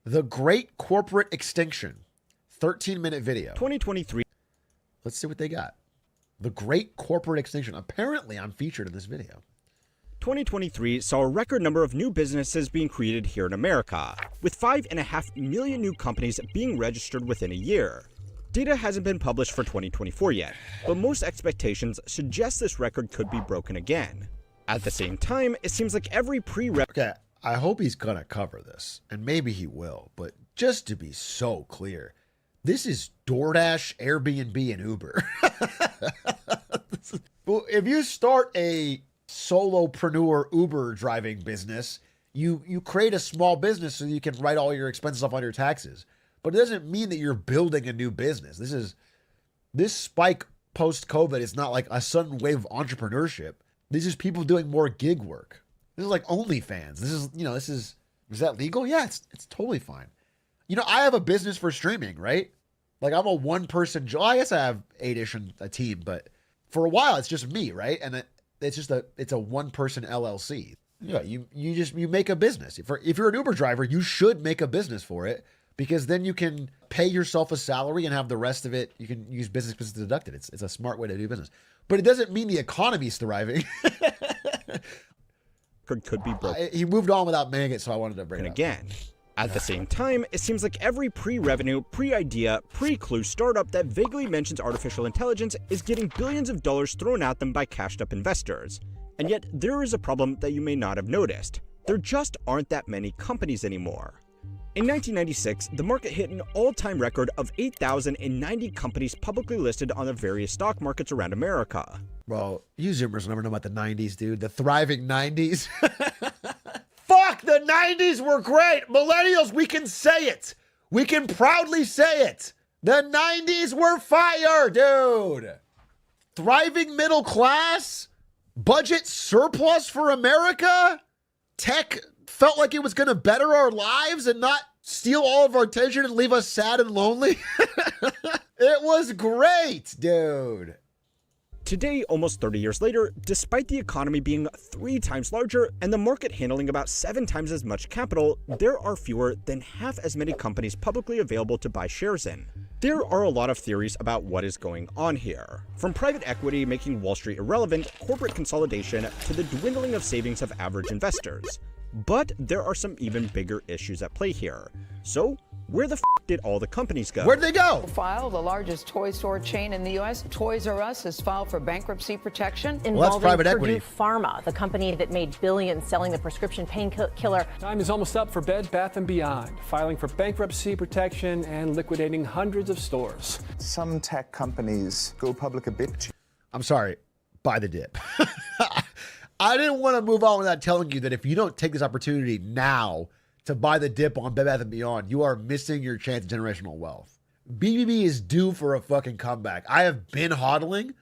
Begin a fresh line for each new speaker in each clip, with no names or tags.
The Great Corporate Extinction. 13-minute video.
2023.
Let's see what they got. The Great Corporate Extinction. Apparently, I'm featured in this video.
2023 saw a record number of new businesses being created here in America, with 5.5 million new companies being registered within a year. Data hasn't been published for 2024 yet, but most expectations suggest this record could be broken again. At the same time, it seems like every
Okay, I hope he's gonna cover this, and maybe he will, but just to be so clear, this is DoorDash, Airbnb, and Uber. Well, if you start a solopreneur Uber driving business, you create a small business so you can write all your expenses off on your taxes. But it doesn't mean that you're building a new business. This spike post-COVID is not like a sudden wave of entrepreneurship. This is people doing more gig work. This is like OnlyFans. Is that legal? Yeah, it's totally fine. I have a business for streaming, right? Like I'm a one-person job. I guess I have 8-ish in a team, but for a while it's just me, right? And it's a one-person LLC. Yeah, you make a business. If you're an Uber driver, you should make a business for it, because then you can pay yourself a salary and have the rest of it. You can use business expenses deducted. It's a smart way to do business. But it doesn't mean the economy's thriving.
could be broken.
He moved on without saying it, so I wanted to bring it up.
Again. At the same time, it seems like every pre-revenue, pre-idea, pre-clue startup that vaguely mentions artificial intelligence is getting billions of dollars thrown at them by cashed-up investors. And yet, there is a problem that you may not have noticed. There just aren't that many companies anymore. In 1996, the market hit an all-time record of 8,090 companies publicly listed on the various stock markets around America.
Bro, you Zoomers never know about the 90s, dude. The thriving 90s. Fuck, the 90s were great. Millennials, we can say it. We can proudly say it. The 90s were fire, dude. Thriving middle class. Budget surplus for America. Tech felt like it was going to better our lives and not steal all of our attention and leave us sad and lonely. It was great, dude.
Today, almost 30 years later, despite the economy being 3 times larger and the market handling about 7 times as much capital, there are fewer than half as many companies publicly available to buy shares in. There are a lot of theories about what is going on here, from private equity making Wall Street irrelevant, corporate consolidation, to the dwindling of savings of average investors. But there are some even bigger issues at play here. So, where the f did all the companies go?
Where'd they go?
The largest toy store chain in the U.S., Toys R Us, has filed for bankruptcy protection.
Well, that's private equity.
Purdue Pharma, the company that made billions selling the prescription painkiller.
Time is almost up for Bed Bath & Beyond, filing for bankruptcy protection and liquidating hundreds of stores.
Some tech companies go public a bit too.
I'm sorry, buy the dip. I didn't want to move on without telling you that if you don't take this opportunity now to buy the dip on Bed Bath & Beyond, you are missing your chance at generational wealth. BBB is due for a fucking comeback. I have been hodling.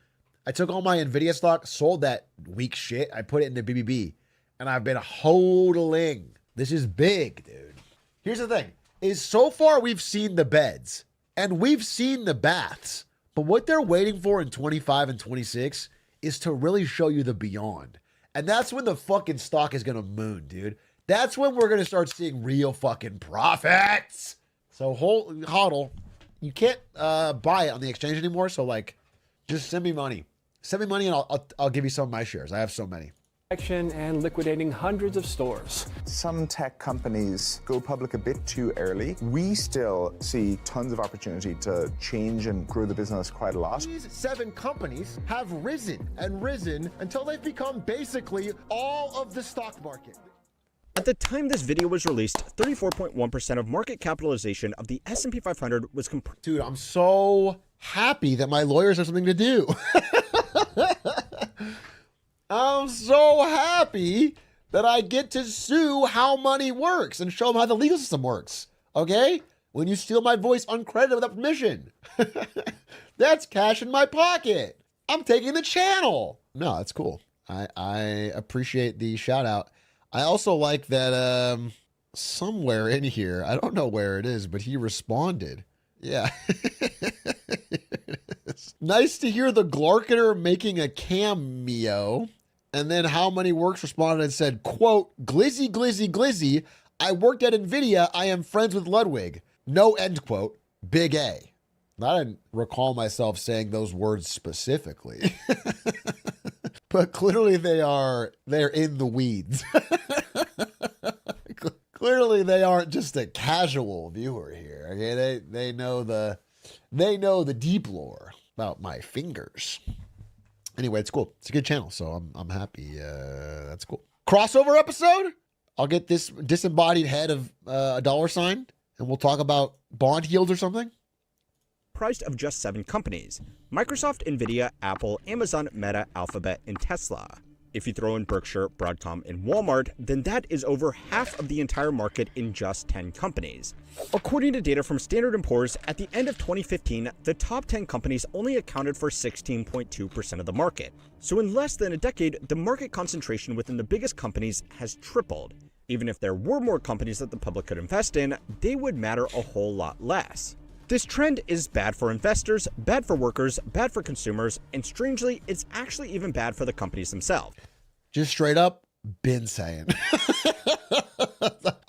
I took all my NVIDIA stock, sold that weak shit. I put it into BBB, and I've been hodling. This is big, dude. Here's the thing, is so far we've seen the beds, and we've seen the baths, but what they're waiting for in 25 and 26 is to really show you the beyond. And that's when the fucking stock is going to moon, dude. That's when we're going to start seeing real fucking profits. So hodl. You can't buy it on the exchange anymore. So like, just send me money. Send me money and I'll give you some of my shares. I have so many.
And liquidating hundreds of stores.
Some tech companies go public a bit too early. We still see tons of opportunity to change and grow the business quite a lot.
These 7 companies have risen and risen until they've become basically all of the stock market.
At the time this video was released, 34.1% of market capitalization of the S&P 500 was
Dude, I'm so happy that my lawyers have something to do. I'm so happy that I get to sue how money works and show them how the legal system works. Okay? When you steal my voice uncredited without permission. That's cash in my pocket. I'm taking the channel. No, that's cool. I appreciate the shout out. I also like that somewhere in here, I don't know where it is, but he responded. Yeah. Nice to hear the Glarketer making a cameo. And then How Money Works responded and said, quote, glizzy, glizzy, glizzy. I worked at NVIDIA. I am friends with Ludwig. No end quote. Big A. I didn't recall myself saying those words specifically. But clearly they're in the weeds. Clearly they aren't just a casual viewer here. Okay, they know the deep lore about my fingers. Anyway, it's cool. It's a good channel, so I'm happy. That's cool. Crossover episode. I'll get this disembodied head of a dollar sign, and we'll talk about bond yields or something.
Comprised of just 7 companies: Microsoft, Nvidia, Apple, Amazon, Meta, Alphabet, and Tesla. If you throw in Berkshire, Broadcom, and Walmart, then that is over half of the entire market in just 10 companies. According to data from Standard & Poor's, at the end of 2015, the top 10 companies only accounted for 16.2% of the market. So in less than a decade, the market concentration within the biggest companies has tripled. Even if there were more companies that the public could invest in, they would matter a whole lot less. This trend is bad for investors, bad for workers, bad for consumers, and strangely, it's actually even bad for the companies themselves.
Just straight up, been saying.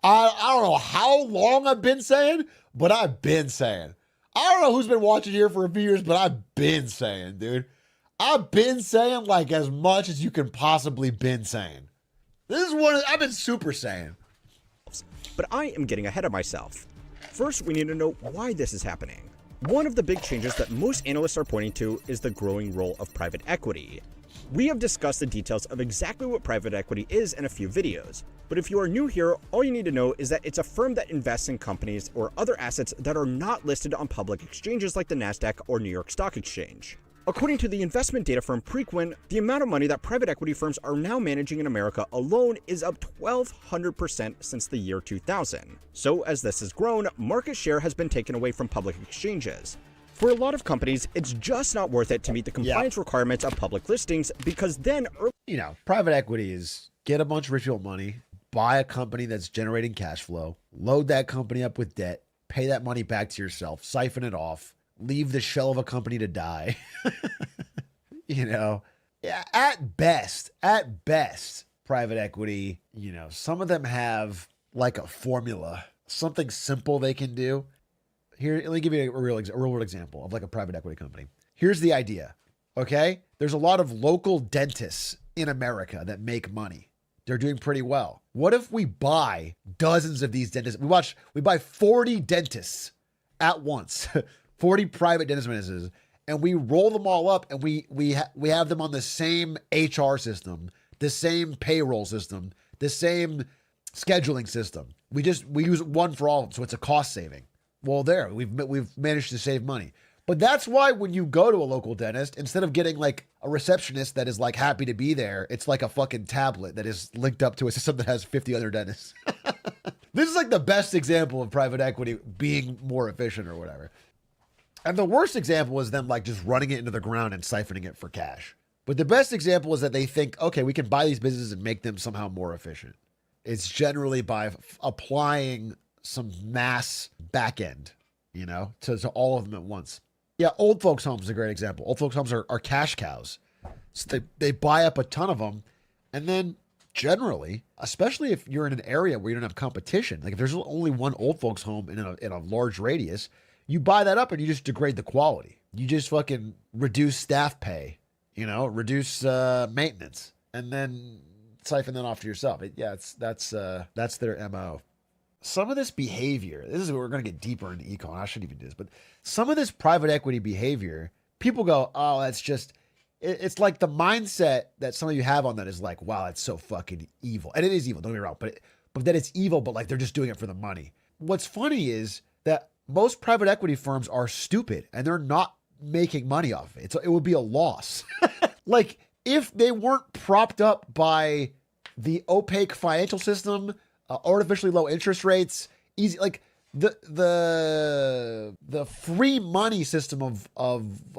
I don't know how long I've been saying, but I've been saying. I don't know who's been watching here for a few years, but I've been saying, dude. I've been saying like as much as you can possibly been saying. This is one I've been super saying.
But I am getting ahead of myself. First, we need to know why this is happening. One of the big changes that most analysts are pointing to is the growing role of private equity. We have discussed the details of exactly what private equity is in a few videos, but if you are new here, all you need to know is that it's a firm that invests in companies or other assets that are not listed on public exchanges like the NASDAQ or New York Stock Exchange. According to the investment data firm Preqin, the amount of money that private equity firms are now managing in America alone is up 1,200% since the year 2000. So as this has grown, market share has been taken away from public exchanges. For a lot of companies, it's just not worth it to meet the compliance requirements of public listings because then...
private equity is get a bunch of rich people money, buy a company that's generating cash flow, load that company up with debt, pay that money back to yourself, siphon it off, leave the shell of a company to die. At best, private equity, some of them have like a formula, something simple they can do. Here, let me give you a real world example of like a private equity company. Here's the idea. Okay. There's a lot of local dentists in America that make money. They're doing pretty well. What if we buy dozens of these dentists? We buy 40 dentists at once. 40 private dentist businesses, and we roll them all up, and we have them on the same HR system, the same payroll system, the same scheduling system. We use one for all of them, so it's a cost saving. Well, we've managed to save money. But that's why when you go to a local dentist, instead of getting like a receptionist that is like happy to be there, it's like a fucking tablet that is linked up to a system that has 50 other dentists. This is like the best example of private equity being more efficient or whatever. And the worst example is them like just running it into the ground and siphoning it for cash. But the best example is that they think, okay, we can buy these businesses and make them somehow more efficient. It's generally by applying some mass back end, to all of them at once. Yeah, old folks' homes is a great example. Old folks' homes are cash cows. So they buy up a ton of them. And then generally, especially if you're in an area where you don't have competition, like if there's only one old folks' home in a large radius, you buy that up and you just degrade the quality. You just fucking reduce staff pay, reduce maintenance, and then siphon that off to yourself. That's their MO. Some of this behavior, this is where we're going to get deeper into econ. I shouldn't even do this, but some of this private equity behavior, people go, oh, that's just, it's like the mindset that some of you have on that is like, wow, that's so fucking evil. And it is evil, don't get me wrong, but that it's evil, but like they're just doing it for the money. What's funny is that most private equity firms are stupid and they're not making money off of it. It would be a loss. Like if they weren't propped up by the opaque financial system, artificially low interest rates, easy, like the free money system of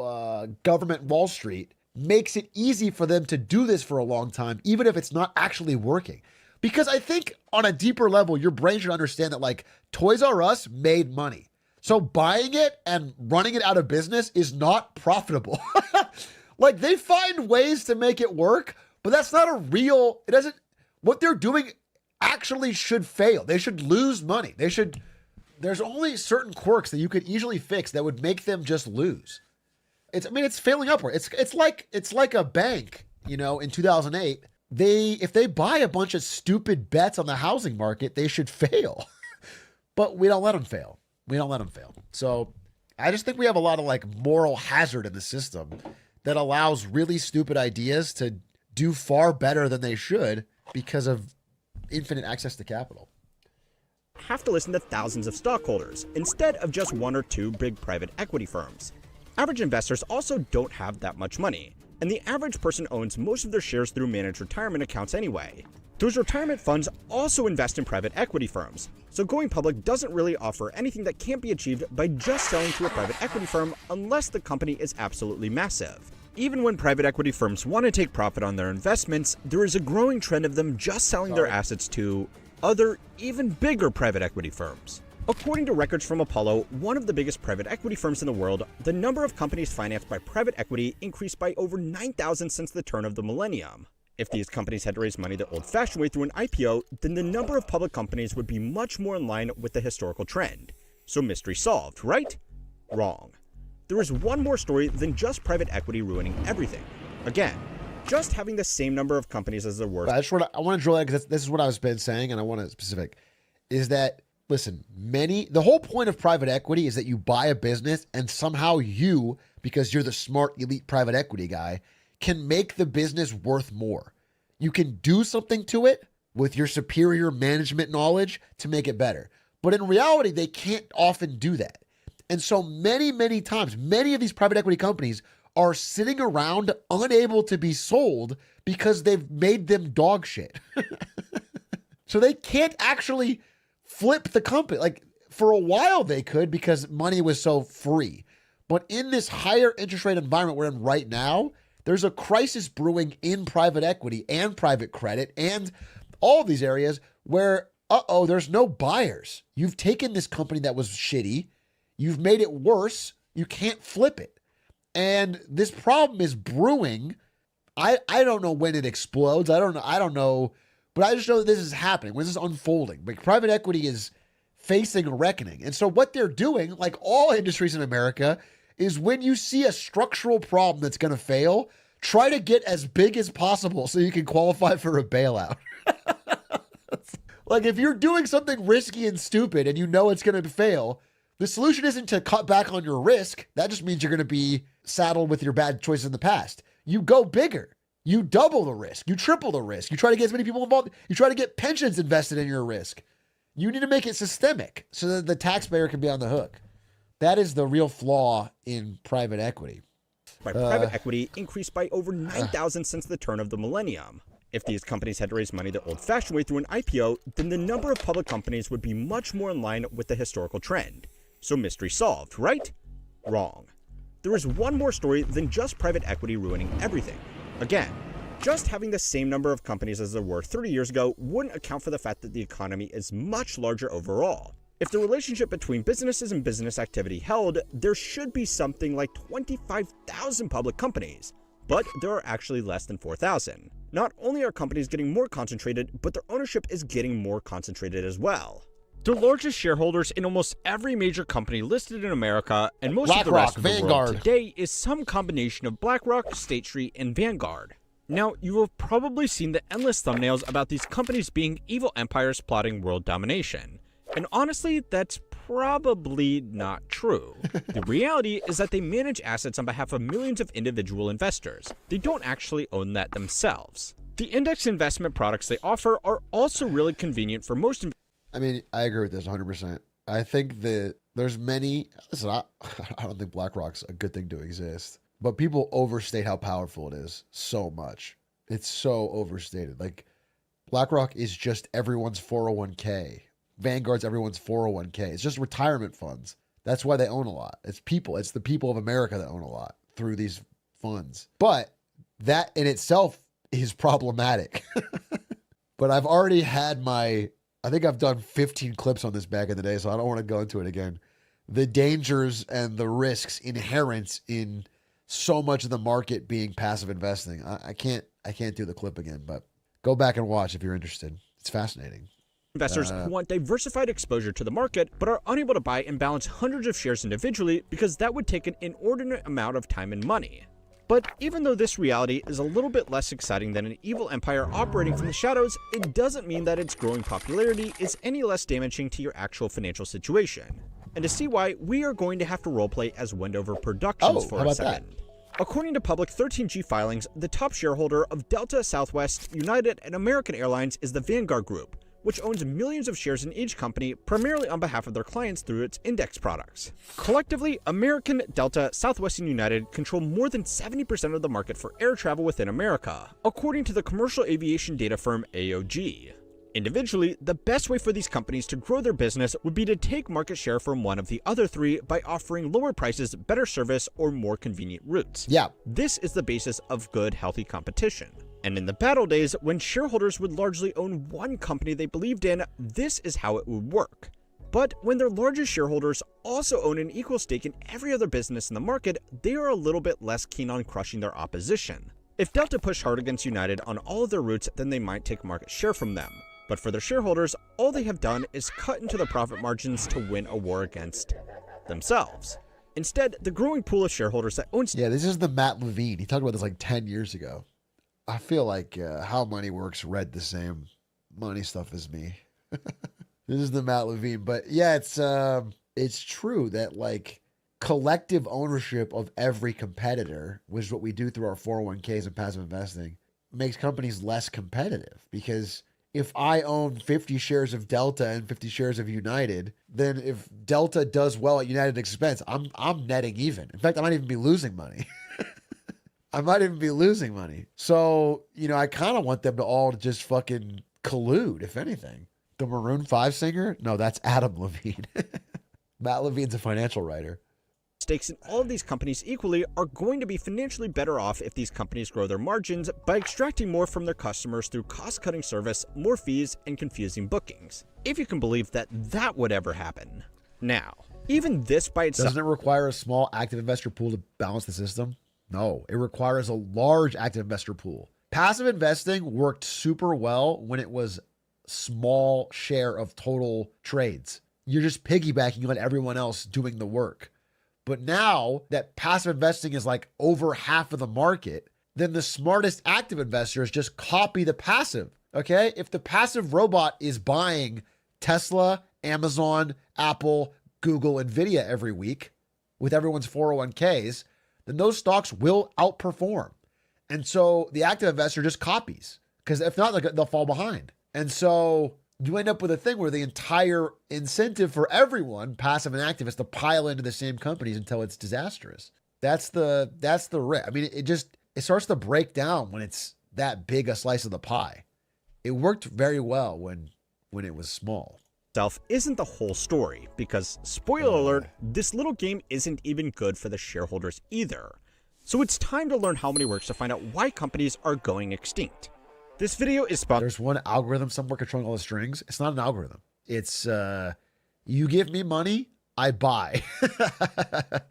government Wall Street makes it easy for them to do this for a long time, even if it's not actually working. Because I think on a deeper level, your brain should understand that like Toys R Us made money. So buying it and running it out of business is not profitable. Like they find ways to make it work, but that's not what they're doing actually should fail. They should lose money. There's only certain quirks that you could easily fix that would make them just lose. It's failing upward. It's like a bank, in 2008. If they buy a bunch of stupid bets on the housing market, they should fail. But we don't let them fail. So I just think we have a lot of moral hazard in the system that allows really stupid ideas to do far better than they should because of infinite access to capital.
Have to listen to thousands of stockholders instead of just one or two big private equity firms. Average investors also don't have that much money, and the average person owns most of their shares through managed retirement accounts anyway. Those retirement funds also invest in private equity firms, so going public doesn't really offer anything that can't be achieved by just selling to a private equity firm unless the company is absolutely massive. Even when private equity firms want to take profit on their investments, there is a growing trend of them just selling their assets to other, even bigger private equity firms. According to records from Apollo, one of the biggest private equity firms in the world, the number of companies financed by private equity increased by over 9,000 since the turn of the millennium. If these companies had to raise money the old-fashioned way through an IPO, then the number of public companies would be much more in line with the historical trend. So mystery solved, right? Wrong. There is one more story than just private equity ruining everything. Again, just having the same number of companies as there were.
I want to drill that because this is what I've been saying, and I want to specific, is that, listen, the whole point of private equity is that you buy a business and somehow you, because you're the smart elite private equity guy, can make the business worth more. You can do something to it with your superior management knowledge to make it better. But in reality, they can't often do that. And so many times, many of these private equity companies are sitting around unable to be sold because they've made them dog shit. So they can't actually flip the company. For a while they could because money was so free. But in this higher interest rate environment we're in right now, there's a crisis brewing in private equity and private credit and all of these areas where, there's no buyers. You've taken this company that was shitty. You've made it worse. You can't flip it. And this problem is brewing. I don't know when it explodes. I don't know. But I just know that this is happening. When this is unfolding. Private equity is facing a reckoning. And so what they're doing, like all industries in America, is when you see a structural problem that's going to fail, try to get as big as possible so you can qualify for a bailout. If you're doing something risky and stupid and you know it's going to fail, the solution isn't to cut back on your risk. That just means you're going to be saddled with your bad choices in the past. You go bigger. You double the risk. You triple the risk. You try to get as many people involved. You try to get pensions invested in your risk. You need to make it systemic so that the taxpayer can be on the hook. That is the real flaw in private equity.
Private equity increased by over 9,000 since the turn of the millennium. If these companies had to raise money the old-fashioned way through an IPO, then the number of public companies would be much more in line with the historical trend. So mystery solved, right? Wrong. There is one more story than just private equity ruining everything. Again, just having the same number of companies as there were 30 years ago wouldn't account for the fact that the economy is much larger overall. If the relationship between businesses and business activity held, there should be something like 25,000 public companies, but there are actually less than 4,000. Not only are companies getting more concentrated, but their ownership is getting more concentrated as well. The largest shareholders in almost every major company listed in America and most of the rest of the world today is some combination of BlackRock, State Street, and Vanguard. Now, you have probably seen the endless thumbnails about these companies being evil empires plotting world domination. And honestly, that's probably not true. The reality is that they manage assets on behalf of millions of individual investors. They don't actually own that themselves. The index investment products they offer are also really convenient for most investors.
I agree with this 100%. I think that there's many, listen, I don't think BlackRock's a good thing to exist, but people overstate how powerful it is so much. It's so overstated. BlackRock is just everyone's 401k. Vanguard's everyone's 401k. It's just retirement funds. That's why they own a lot. It's people. It's the people of America that own a lot through these funds. But that in itself is problematic. But I've already had I think I've done 15 clips on this back in the day, so I don't want to go into it again. The dangers and the risks inherent in so much of the market being passive investing. I can't do the clip again, but go back and watch if you're interested. It's fascinating.
Investors who want diversified exposure to the market but are unable to buy and balance hundreds of shares individually because that would take an inordinate amount of time and money. But even though this reality is a little bit less exciting than an evil empire operating from the shadows, it doesn't mean that its growing popularity is any less damaging to your actual financial situation. And to see why, we are going to have to roleplay as Wendover Productions for a second. According to public 13G filings, the top shareholder of Delta, Southwest, United, and American Airlines is the Vanguard Group, which owns millions of shares in each company, primarily on behalf of their clients through its index products. Collectively, American, Delta, Southwest, and United control more than 70% of the market for air travel within America, according to the commercial aviation data firm AOG. Individually, the best way for these companies to grow their business would be to take market share from one of the other three by offering lower prices, better service, or more convenient routes.
Yeah.
This is the basis of good, healthy competition. And in the battle days, when shareholders would largely own one company they believed in, this is how it would work. But when their largest shareholders also own an equal stake in every other business in the market, they are a little bit less keen on crushing their opposition. If Delta pushed hard against United on all of their routes, then they might take market share from them. But for their shareholders, all they have done is cut into the profit margins to win a war against themselves. Instead, the growing pool of shareholders that owns...
Yeah, this is the Matt Levine. He talked about this like 10 years ago. I feel like How Money Works read the same money stuff as me. This is the Matt Levine. But yeah, it's true that like collective ownership of every competitor, which is what we do through our 401ks and passive investing, makes companies less competitive. Because if I own 50 shares of Delta and 50 shares of United, then if Delta does well at United's expense, I'm netting even. In fact, I might even be losing money. I might even be losing money. So, you know, I kind of want them to all just fucking collude, if anything. The Maroon 5 singer? No, that's Adam Levine. Matt Levine's a financial writer.
Stakes in all of these companies equally are going to be financially better off if these companies grow their margins by extracting more from their customers through cost-cutting service, more fees, and confusing bookings. If you can believe that that would ever happen. Now, even this by itself...
Doesn't it require a small active investor pool to balance the system? No, it requires a large active investor pool. Passive investing worked super well when it was small share of total trades. You're just piggybacking on everyone else doing the work. But now that passive investing is like over half of the market, then the smartest active investors just copy the passive. Okay? If the passive robot is buying Tesla, Amazon, Apple, Google, Nvidia every week with everyone's 401ks, then those stocks will outperform. And so the active investor just copies, because if not, they'll fall behind. And so you end up with a thing where the entire incentive for everyone, passive and active, is to pile into the same companies until it's disastrous. That's the risk. I mean, it starts to break down when it's that big a slice of the pie. It worked very well when it was small.
Isn't the whole story, because, spoiler alert, this little game isn't even good for the shareholders either. So it's time to learn how Money Works to find out why companies are going extinct. This video is sponsored.
There's one algorithm somewhere controlling all the strings. It's not an algorithm. It's you give me money, I buy.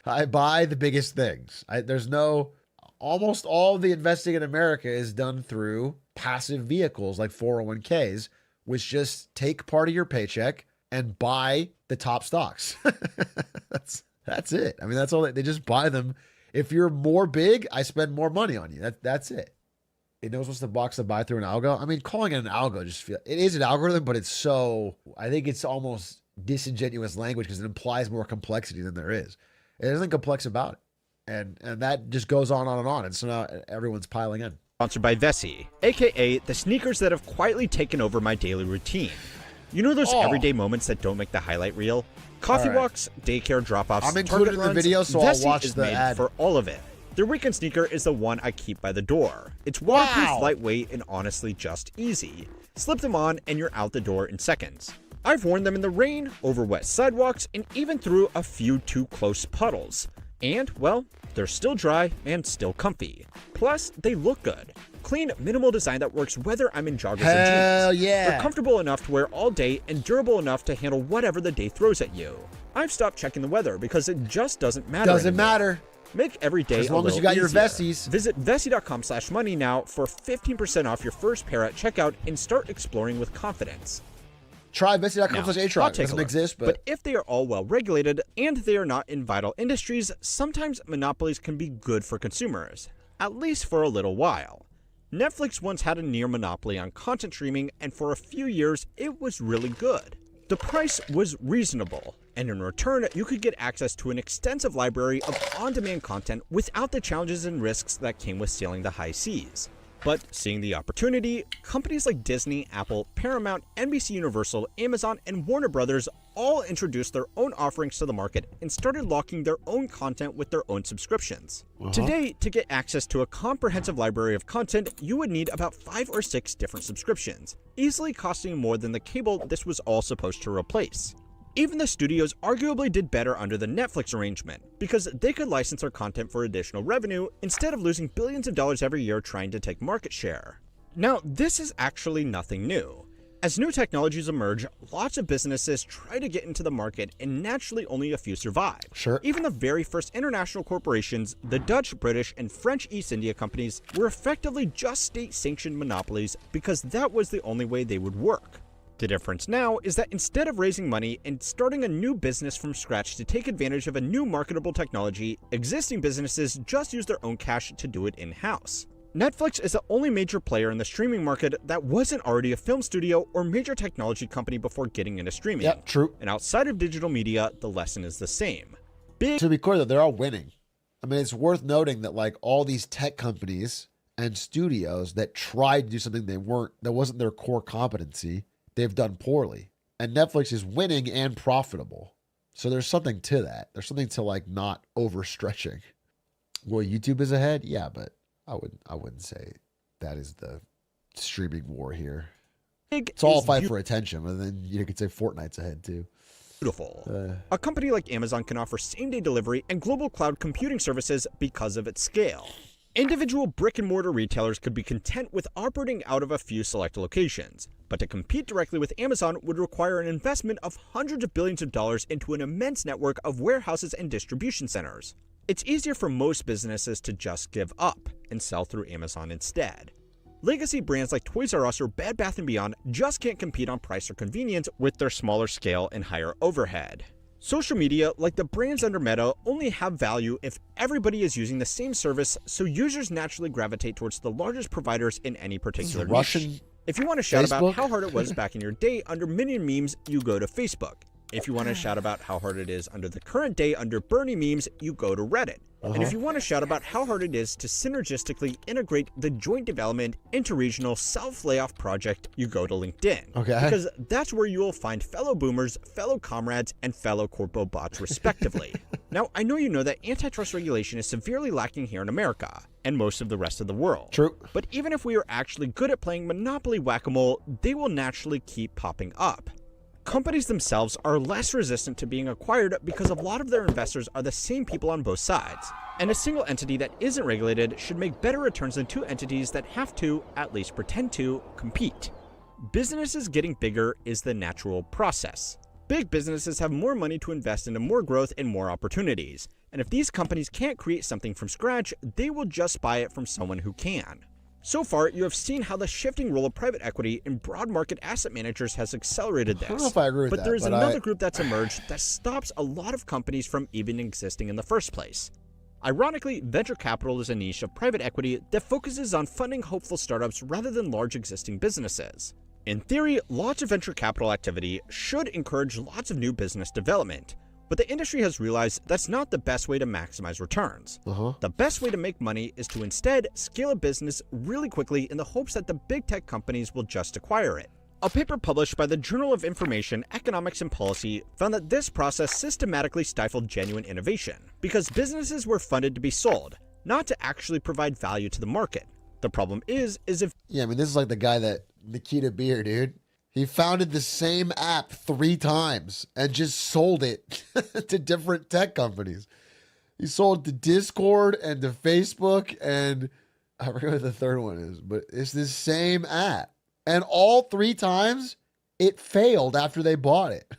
I buy the biggest things. Almost all the investing in America is done through passive vehicles like 401ks, which just take part of your paycheck and buy the top stocks. That's it. I mean, that's all. They just buy them. If you're more big, I spend more money on you. That's it. It knows what's the box to buy through an algo. I mean, calling it an algo it is an algorithm, but I think it's almost disingenuous language because it implies more complexity than there is. There's nothing complex about it. And that just goes on and on. And so now everyone's piling in.
Sponsored by Vessi, aka the sneakers that have quietly taken over my daily routine. You know those everyday moments that don't make the highlight reel? Coffee walks, daycare drop-offs,
I'm included in the video, so
Vessi
I'll watch
is
the
made
ad.
for all of it. Their weekend sneaker is the one I keep by the door. It's waterproof, lightweight, and honestly just easy. Slip them on and you're out the door in seconds. I've worn them in the rain, over wet sidewalks, and even through a few too close puddles. And, well, they're still dry and still comfy. Plus, they look good. Clean, minimal design that works whether I'm in joggers or jeans.
Hell yeah.
They're comfortable enough to wear all day and durable enough to handle whatever the day throws at you. I've stopped checking the weather because it just doesn't matter
Doesn't
anymore.
matter.
Make every day
As long
a
as you
little
got your
easier.
Vesties.
Visit Vestie.com/money now for 15% off your first pair at checkout and start exploring with confidence.
Try
Now, I'll
Vestie.com/Atrioc. It
take a
doesn't
look.
exist,
But
but
if they are all well regulated and they are not in vital industries, sometimes monopolies can be good for consumers, at least for a little while. Netflix once had a near monopoly on content streaming, and for a few years, it was really good. The price was reasonable, and in return, you could get access to an extensive library of on-demand content without the challenges and risks that came with sailing the high seas. But seeing the opportunity, companies like Disney, Apple, Paramount, NBC Universal, Amazon, and Warner Brothers all introduced their own offerings to the market and started locking their own content with their own subscriptions. Today, to get access to a comprehensive library of content, you would need about 5 or 6 different subscriptions, easily costing more than the cable this was all supposed to replace. Even the studios arguably did better under the Netflix arrangement, because they could license their content for additional revenue instead of losing billions of dollars every year trying to take market share. Now, this is actually nothing new. As new technologies emerge, lots of businesses try to get into the market and naturally only a few survive.
Sure.
Even the very first international corporations, the Dutch, British, and French East India companies, were effectively just state-sanctioned monopolies because that was the only way they would work. The difference now is that instead of raising money and starting a new business from scratch to take advantage of a new marketable technology, existing businesses just use their own cash to do it in-house. Netflix is the only major player in the streaming market that wasn't already a film studio or major technology company before getting into streaming.
Yep, true.
And outside of digital media, the lesson is the same.
To be clear, though, they're all winning. I mean, it's worth noting that like all these tech companies and studios that tried to do something that wasn't their core competency, they've done poorly. And Netflix is winning and profitable. So there's something to that. There's something to like not overstretching. Well, YouTube is ahead? Yeah, but I wouldn't say that is the streaming war here. It's all fight for attention, but then you could say Fortnite's ahead too.
Beautiful. A company like Amazon can offer same-day delivery and global cloud computing services because of its scale. Individual brick-and-mortar retailers could be content with operating out of a few select locations, but to compete directly with Amazon would require an investment of hundreds of billions of dollars into an immense network of warehouses and distribution centers. It's easier for most businesses to just give up and sell through Amazon instead. Legacy brands like Toys R Us or Bed Bath & Beyond just can't compete on price or convenience with their smaller scale and higher overhead. Social media, like the brands under Meta, only have value if everybody is using the same service, so users naturally gravitate towards the largest providers in any particular niche.
Russian
If you want to shout about
Facebook?
how hard it was back in your day under Minion memes, you go to Facebook. If you want to shout about how hard it is under the current day under Bernie memes, you go to Reddit. And if you want to shout about how hard it is to synergistically integrate the joint development interregional self-layoff project, you go to LinkedIn.
Okay.
Because that's where you will find fellow boomers, fellow comrades, and fellow corpo bots, respectively. Now, I know you know that antitrust regulation is severely lacking here in America and most of the rest of the world.
True.
But even if we are actually good at playing Monopoly Whack-A-Mole, they will naturally keep popping up. Companies themselves are less resistant to being acquired because a lot of their investors are the same people on both sides. And a single entity that isn't regulated should make better returns than two entities that have to, at least pretend to, compete. Businesses getting bigger is the natural process. Big businesses have more money to invest into more growth and more opportunities. And if these companies can't create something from scratch, they will just buy it from someone who can. So far, you have seen how the shifting role of private equity in broad market asset managers has accelerated this.
I don't know if I agree with
but
that,
there is
but
another group that's emerged that stops a lot of companies from even existing in the first place. Ironically, venture capital is a niche of private equity that focuses on funding hopeful startups rather than large existing businesses. In theory, lots of venture capital activity should encourage lots of new business development, but the industry has realized that's not the best way to maximize returns. The best way to make money is to instead scale a business really quickly in the hopes that the big tech companies will just acquire it. A paper published by the Journal of Information, Economics and Policy found that this process systematically stifled genuine innovation because businesses were funded to be sold, not to actually provide value to the market. The problem is if
Yeah, I mean, this is like the guy that Nikita Beer, dude. He founded the same app 3 times and just sold it to different tech companies. He sold to Discord and to Facebook, and I forget what the third one is, but it's the same app. And all 3 times, it failed after they bought it.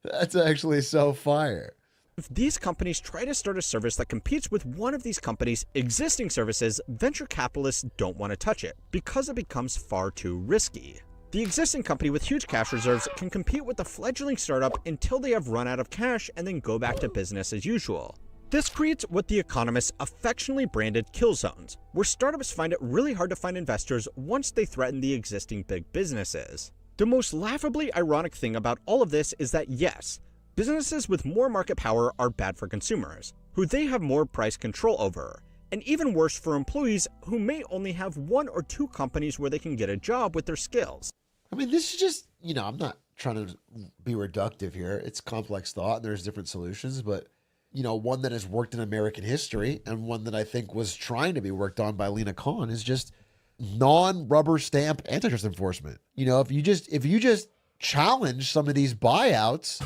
That's actually so fire.
If these companies try to start a service that competes with one of these companies' existing services, venture capitalists don't want to touch it because it becomes far too risky. The existing company with huge cash reserves can compete with the fledgling startup until they have run out of cash and then go back to business as usual. This creates what the economists affectionately branded kill zones, where startups find it really hard to find investors once they threaten the existing big businesses. The most laughably ironic thing about all of this is that yes, businesses with more market power are bad for consumers, who they have more price control over, and even worse for employees who may only have one or two companies where they can get a job with their skills.
I mean, this is just, I'm not trying to be reductive here. It's complex thought and there's different solutions, but, one that has worked in American history and one that I think was trying to be worked on by Lena Khan is just non-rubber stamp antitrust enforcement. If you just challenge some of these buyouts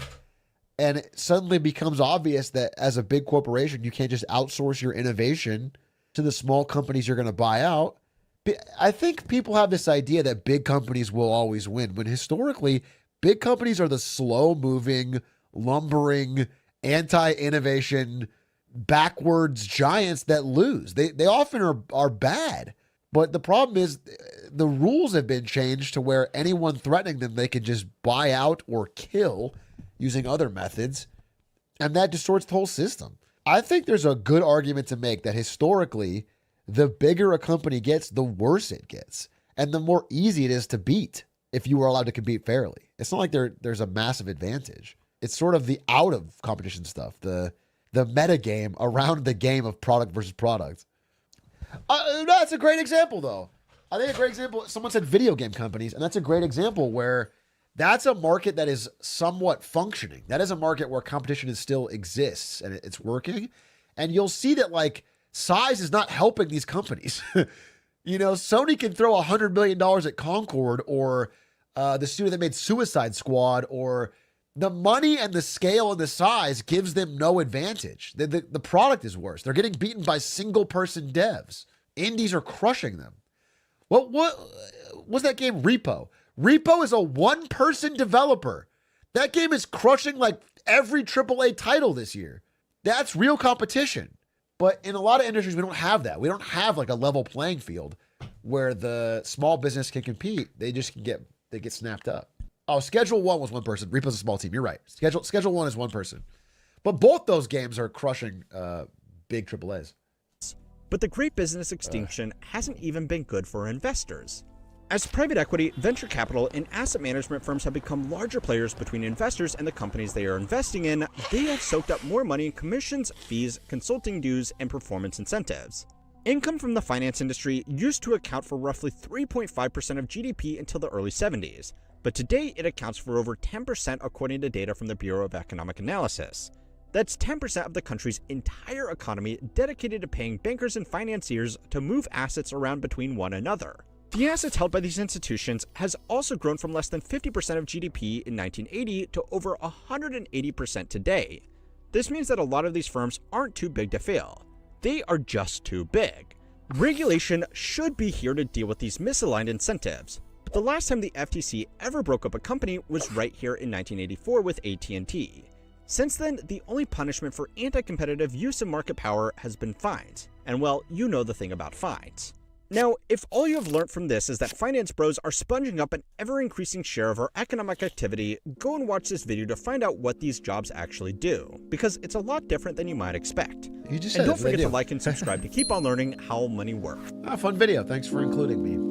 and it suddenly becomes obvious that as a big corporation, you can't just outsource your innovation to the small companies you're going to buy out. I think people have this idea that big companies will always win, when historically, big companies are the slow-moving, lumbering, anti-innovation, backwards giants that lose. They often are bad. But the problem is the rules have been changed to where anyone threatening them, they can just buy out or kill using other methods, and that distorts the whole system. I think there's a good argument to make that historically, the bigger a company gets, the worse it gets, and the more easy it is to beat if you were allowed to compete fairly. It's not like there's a massive advantage. It's sort of the out of competition stuff, the meta game around the game of product versus product. That's a great example, though. I think a great example, someone said video game companies, and that's a great example where that's a market that is somewhat functioning. That is a market where competition still exists and it's working. And you'll see that, size is not helping these companies. Sony can throw $100 million at Concord or the studio that made Suicide Squad, or the money and the scale and the size gives them no advantage. The product is worse. They're getting beaten by single-person devs. Indies are crushing them. What was that game, Repo? Repo is a one-person developer. That game is crushing every AAA title this year. That's real competition. But in a lot of industries, we don't have that. We don't have a level playing field where the small business can compete. They just get snapped up. Oh, Schedule 1 was one person. Repo's a small team. You're right. Schedule 1 is one person. But both those games are crushing big AAAs.
But the great business Extinction hasn't even been good for investors. As private equity, venture capital, and asset management firms have become larger players between investors and the companies they are investing in, they have soaked up more money in commissions, fees, consulting dues, and performance incentives. Income from the finance industry used to account for roughly 3.5% of GDP until the early 70s, but today it accounts for over 10% according to data from the Bureau of Economic Analysis. That's 10% of the country's entire economy dedicated to paying bankers and financiers to move assets around between one another. The assets held by these institutions has also grown from less than 50% of GDP in 1980 to over 180% today. This means that a lot of these firms aren't too big to fail. They are just too big. Regulation should be here to deal with these misaligned incentives, but the last time the FTC ever broke up a company was right here in 1984 with AT&T. Since then, the only punishment for anti-competitive use of market power has been fines, and well, you know the thing about fines. Now, if all you have learned from this is that finance bros are sponging up an ever-increasing share of our economic activity, go and watch this video to find out what these jobs actually do, because it's a lot different than you might expect.
You just
and don't forget to like and subscribe to keep on learning how money works.
Fun video. Thanks for including me.